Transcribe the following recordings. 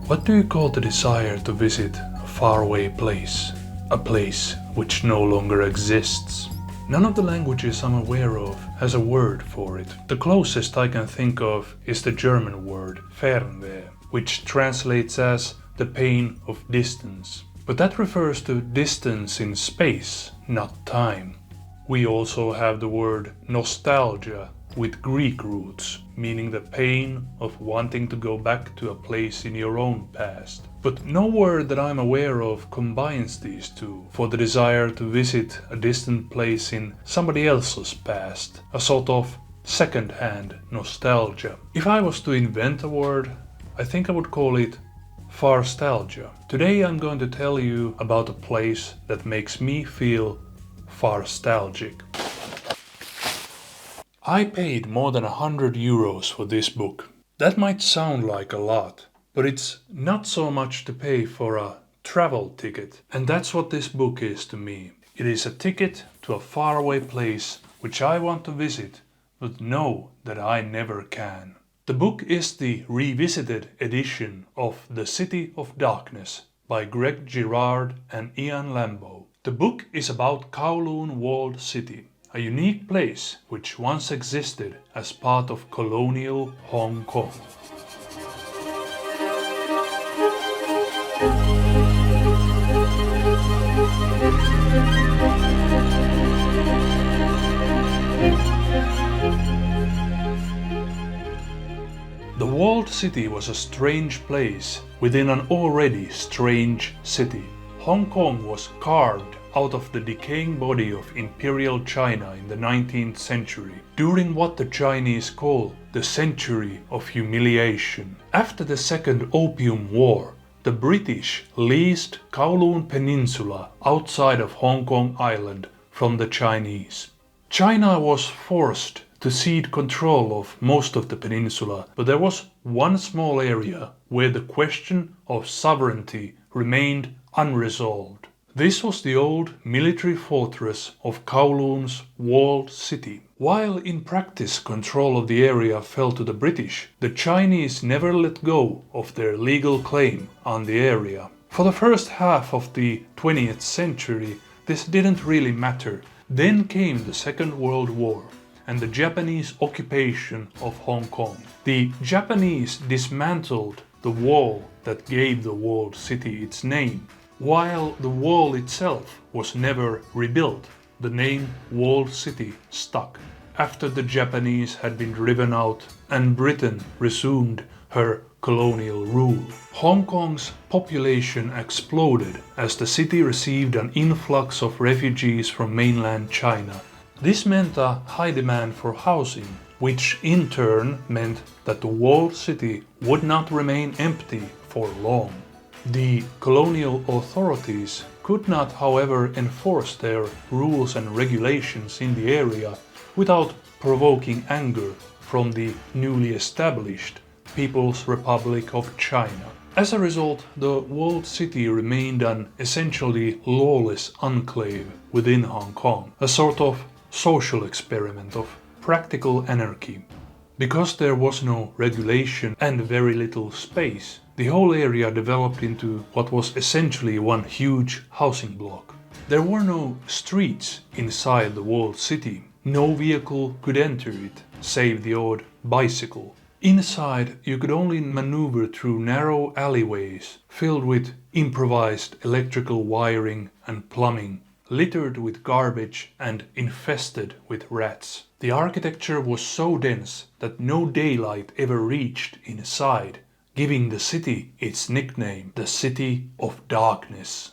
What do you call the desire to visit a faraway place? A place which no longer exists? None of the languages I'm aware of has a word for it. The closest I can think of is the German word Fernweh, which translates as the pain of distance. But that refers to distance in space, not time. We also have the word nostalgia with Greek roots, meaning the pain of wanting to go back to a place in your own past. But no word that I'm aware of combines these two for the desire to visit a distant place in somebody else's past, a sort of second-hand nostalgia. If I was to invent a word, I think I would call it farstalgia. Today I'm going to tell you about a place that makes me feel farstalgic. I paid more than €100 for this book. That might sound like a lot, but it's not so much to pay for a travel ticket. And that's what this book is to me. It is a ticket to a faraway place which I want to visit, but know that I never can. The book is the revisited edition of The City of Darkness by Girard and Ian Lambo. The book is about Kowloon Walled City, a unique place which once existed as part of colonial Hong Kong. The walled city was a strange place within an already strange city. Hong Kong was carved out of the decaying body of Imperial China in the 19th century, during what the Chinese call the Century of Humiliation. After the Second Opium War, the British leased Kowloon Peninsula outside of Hong Kong Island from the Chinese. China was forced to cede control of most of the peninsula, but there was one small area where the question of sovereignty remained unresolved. This was the old military fortress of Kowloon's walled city. While in practice control of the area fell to the British, the Chinese never let go of their legal claim on the area. For the first half of the 20th century, this didn't really matter. Then came the Second World War and the Japanese occupation of Hong Kong. The Japanese dismantled the wall that gave the walled city its name. While the wall itself was never rebuilt, the name Walled City stuck. After the Japanese had been driven out and Britain resumed her colonial rule, Hong Kong's population exploded as the city received an influx of refugees from mainland China. This meant a high demand for housing, which in turn meant that the walled city would not remain empty for long. The colonial authorities could not, however, enforce their rules and regulations in the area without provoking anger from the newly established People's Republic of China. As a result, the walled city remained an essentially lawless enclave within Hong Kong, a sort of social experiment of practical anarchy. Because there was no regulation and very little space, the whole area developed into what was essentially one huge housing block. There were no streets inside the walled city. No vehicle could enter it, save the odd bicycle. Inside, you could only maneuver through narrow alleyways filled with improvised electrical wiring and plumbing, littered with garbage and infested with rats. The architecture was so dense that no daylight ever reached inside, giving the city its nickname, the City of Darkness.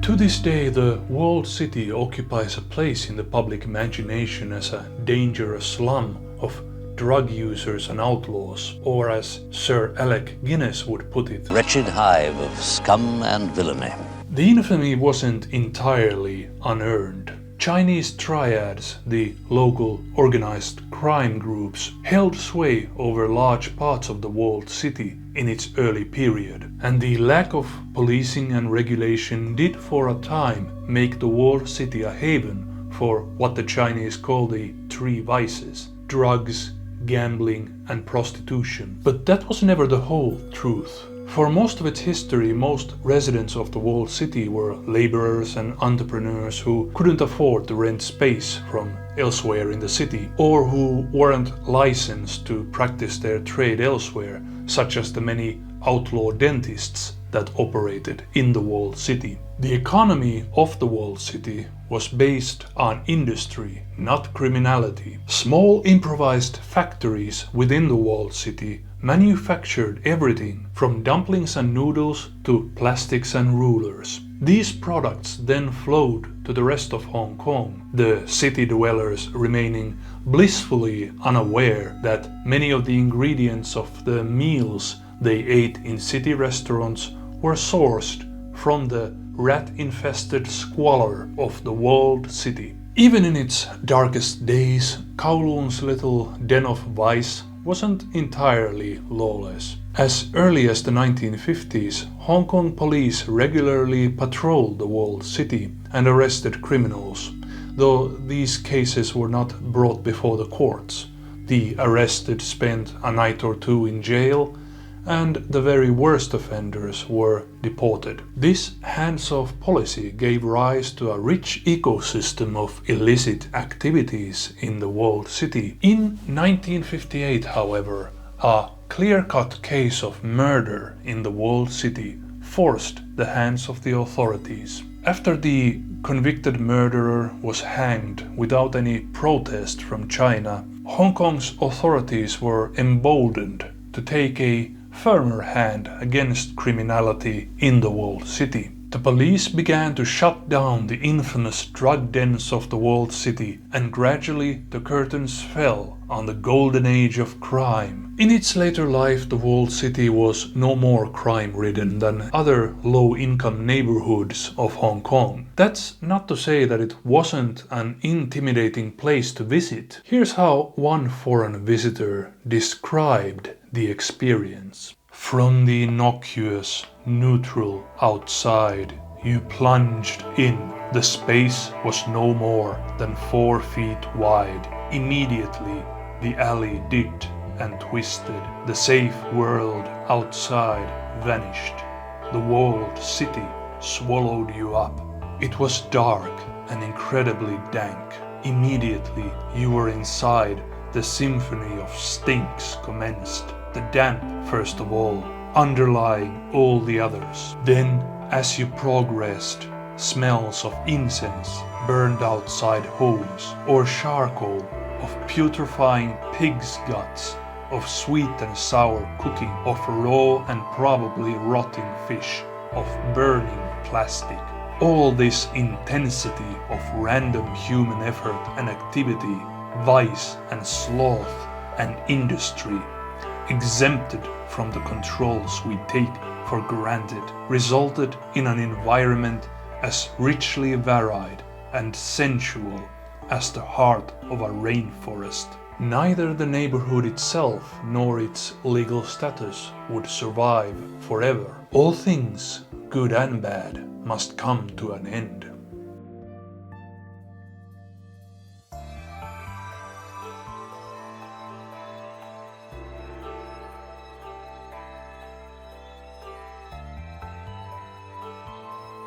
To this day, the walled city occupies a place in the public imagination as a dangerous slum of drug users and outlaws, or as Sir Alec Guinness would put it, wretched hive of scum and villainy. The infamy wasn't entirely unearned. Chinese triads, the local organized crime groups, held sway over large parts of the walled city in its early period, and the lack of policing and regulation did for a time make the walled city a haven for what the Chinese call the three vices: drugs, gambling, and prostitution. But that was never the whole truth. For most of its history, most residents of the walled city were laborers and entrepreneurs who couldn't afford to rent space from elsewhere in the city, or who weren't licensed to practice their trade elsewhere, such as the many outlaw dentists that operated in the walled city. The economy of the walled city was based on industry, not criminality. Small improvised factories within the walled city manufactured everything from dumplings and noodles to plastics and rulers. These products then flowed to the rest of Hong Kong, the city dwellers remaining blissfully unaware that many of the ingredients of the meals they ate in city restaurants were sourced from the rat-infested squalor of the walled city. Even in its darkest days, Kowloon's little den of vice wasn't entirely lawless. As early as the 1950s, Hong Kong police regularly patrolled the walled city and arrested criminals, though these cases were not brought before the courts. The arrested spent a night or two in jail, and the very worst offenders were deported. This hands-off policy gave rise to a rich ecosystem of illicit activities in the walled city. In 1958, however, a clear-cut case of murder in the walled city forced the hands of the authorities. After the convicted murderer was hanged without any protest from China, Hong Kong's authorities were emboldened to take a firmer hand against criminality in the walled city. The police began to shut down the infamous drug dens of the walled city, and gradually the curtains fell on the golden age of crime. In its later life, the walled city was no more crime-ridden than other low-income neighborhoods of Hong Kong. That's not to say that it wasn't an intimidating place to visit. Here's how one foreign visitor described the experience. From the innocuous, neutral outside, you plunged in. The space was no more than 4 feet wide. Immediately, the alley dipped and twisted. The safe world outside vanished. The walled city swallowed you up. It was dark and incredibly dank. Immediately, you were inside. The symphony of stinks commenced. The damp, first of all, underlying all the others. Then, as you progressed, smells of incense burned outside homes, or charcoal, of putrefying pig's guts, of sweet and sour cooking, of raw and probably rotting fish, of burning plastic. All this intensity of random human effort and activity, vice and sloth and industry, exempted from the controls we take for granted, resulted in an environment as richly varied and sensual as the heart of a rainforest. Neither the neighborhood itself nor its legal status would survive forever. All things, good and bad, must come to an end.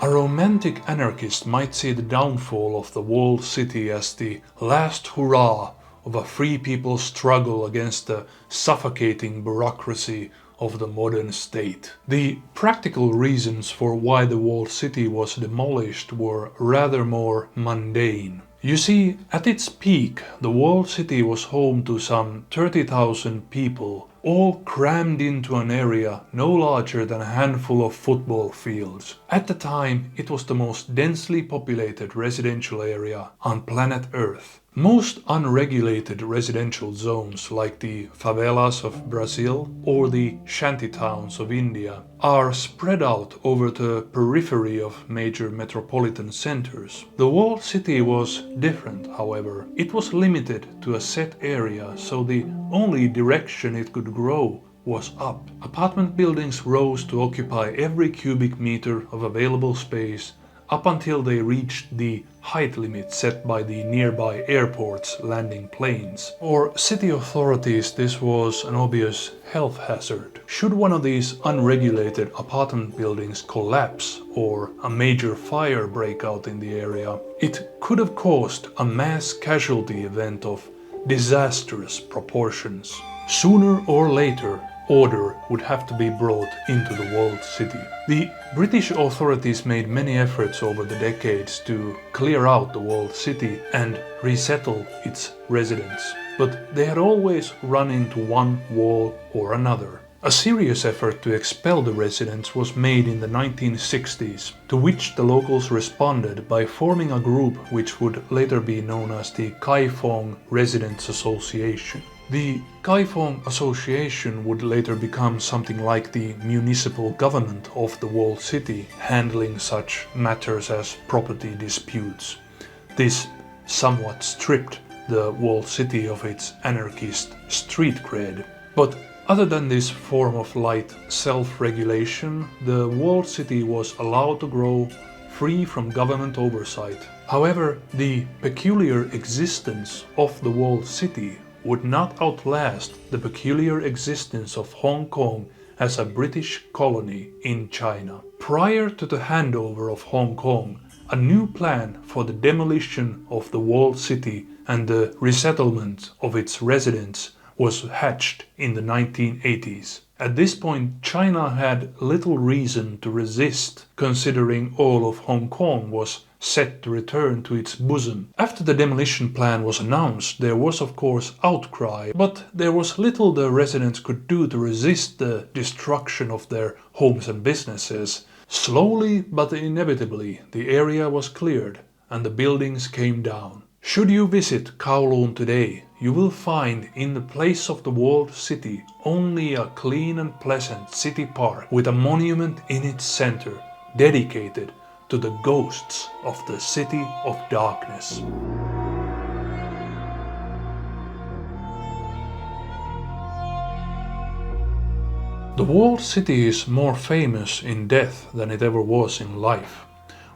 A romantic anarchist might see the downfall of the walled city as the last hurrah of a free people's struggle against the suffocating bureaucracy of the modern state. The practical reasons for why the walled city was demolished were rather more mundane. You see, at its peak, the walled city was home to some 30,000 people, all crammed into an area no larger than a handful of football fields. At the time, it was the most densely populated residential area on planet Earth. Most unregulated residential zones, like the favelas of Brazil or the shantytowns of India, are spread out over the periphery of major metropolitan centers. The walled city was different, however. It was limited to a set area, so the only direction it could grow was up. Apartment buildings rose to occupy every cubic meter of available space up until they reached the height limit set by the nearby airport's landing planes. For city authorities, this was an obvious health hazard. Should one of these unregulated apartment buildings collapse or a major fire break out in the area, it could have caused a mass casualty event of disastrous proportions. Sooner or later, order would have to be brought into the walled city. The British authorities made many efforts over the decades to clear out the walled city and resettle its residents, but they had always run into one wall or another. A serious effort to expel the residents was made in the 1960s, to which the locals responded by forming a group which would later be known as the Kaifong Residents Association. The Kaifong Association would later become something like the municipal government of the walled city, handling such matters as property disputes. This somewhat stripped the walled city of its anarchist street cred. But other than this form of light self-regulation, the walled city was allowed to grow free from government oversight. However, the peculiar existence of the walled city would not outlast the peculiar existence of Hong Kong as a British colony in China. Prior to the handover of Hong Kong, a new plan for the demolition of the walled city and the resettlement of its residents was hatched in the 1980s. At this point, China had little reason to resist, considering all of Hong Kong was set to return to its bosom. After the demolition plan was announced, there was of course outcry, but there was little the residents could do to resist the destruction of their homes and businesses. Slowly but inevitably, the area was cleared and the buildings came down. Should you visit Kowloon today, you will find in the place of the walled city only a clean and pleasant city park with a monument in its center dedicated to the ghosts of the City of Darkness. The walled city is more famous in death than it ever was in life.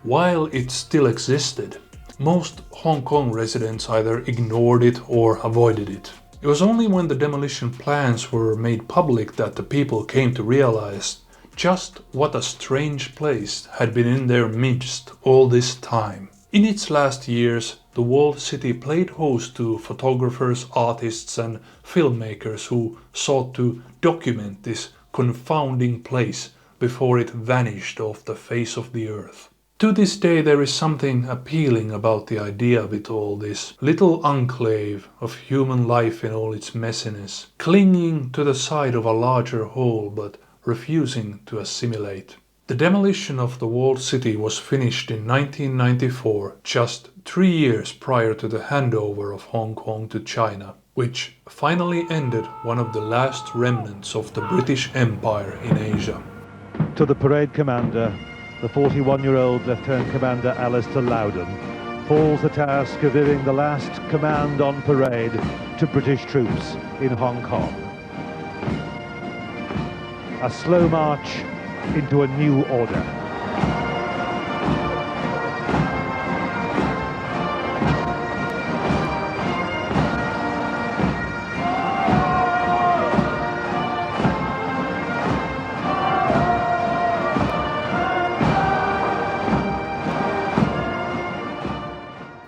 While it still existed, most Hong Kong residents either ignored it or avoided it. It was only when the demolition plans were made public that the people came to realize just what a strange place had been in their midst all this time. In its last years, the walled city played host to photographers, artists and filmmakers who sought to document this confounding place before it vanished off the face of the earth. To this day there is something appealing about the idea of it all, this little enclave of human life in all its messiness, clinging to the side of a larger whole but refusing to assimilate. The demolition of the walled city was finished in 1994, just 3 years prior to the handover of Hong Kong to China, which finally ended one of the last remnants of the British Empire in Asia. To the parade commander, the 41-year-old Lieutenant Commander Alistair Loudon, falls the task of giving the last command on parade to British troops in Hong Kong. A slow march into a new order.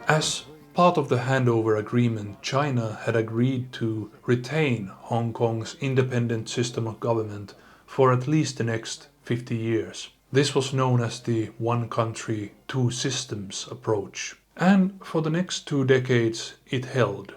As part of the handover agreement, China had agreed to retain Hong Kong's independent system of government for at least the next 50 years. This was known as the one country, two systems approach. And for the next 2 decades it held,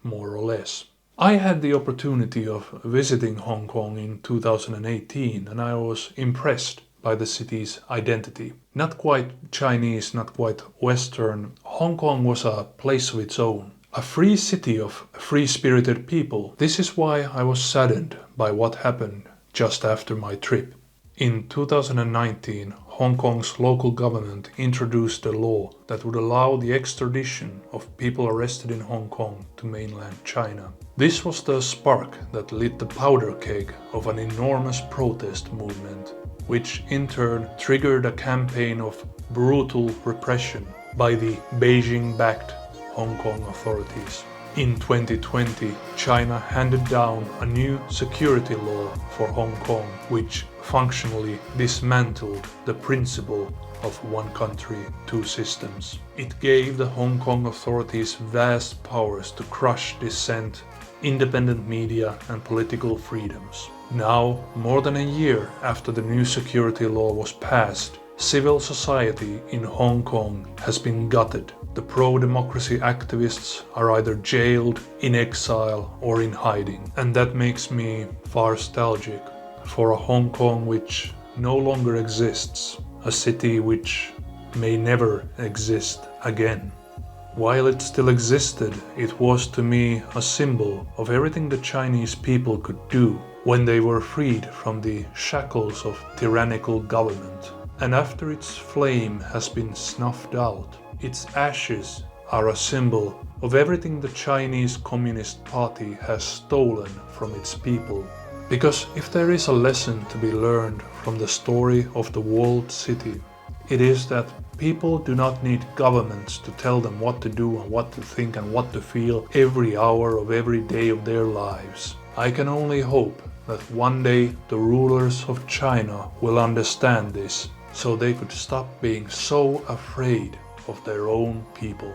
more or less. I had the opportunity of visiting Hong Kong in 2018 and I was impressed by the city's identity. Not quite Chinese, not quite Western, Hong Kong was a place of its own. A free city of free-spirited people. This is why I was saddened by what happened just after my trip. In 2019, Hong Kong's local government introduced a law that would allow the extradition of people arrested in Hong Kong to mainland China. This was the spark that lit the powder keg of an enormous protest movement. which in turn triggered a campaign of brutal repression by the Beijing-backed Hong Kong authorities. In 2020, China handed down a new security law for Hong Kong, which functionally dismantled the principle of one country, two systems. It gave the Hong Kong authorities vast powers to crush dissent, independent media and political freedoms. Now, more than a year after the new security law was passed, civil society in Hong Kong has been gutted. The pro-democracy activists are either jailed, in exile or in hiding. And that makes me farstalgic for a Hong Kong which no longer exists, a city which may never exist again. While it still existed, it was to me a symbol of everything the Chinese people could do when they were freed from the shackles of tyrannical government. And after its flame has been snuffed out, its ashes are a symbol of everything the Chinese Communist Party has stolen from its people. Because if there is a lesson to be learned from the story of the Walled City, it is that people do not need governments to tell them what to do and what to think and what to feel every hour of every day of their lives. I can only hope that one day the rulers of China will understand this, so they could stop being so afraid of their own people.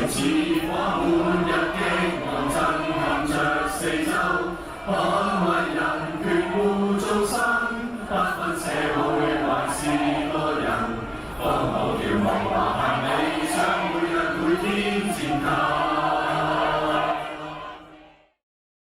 似火滿日激昂震撼着四周。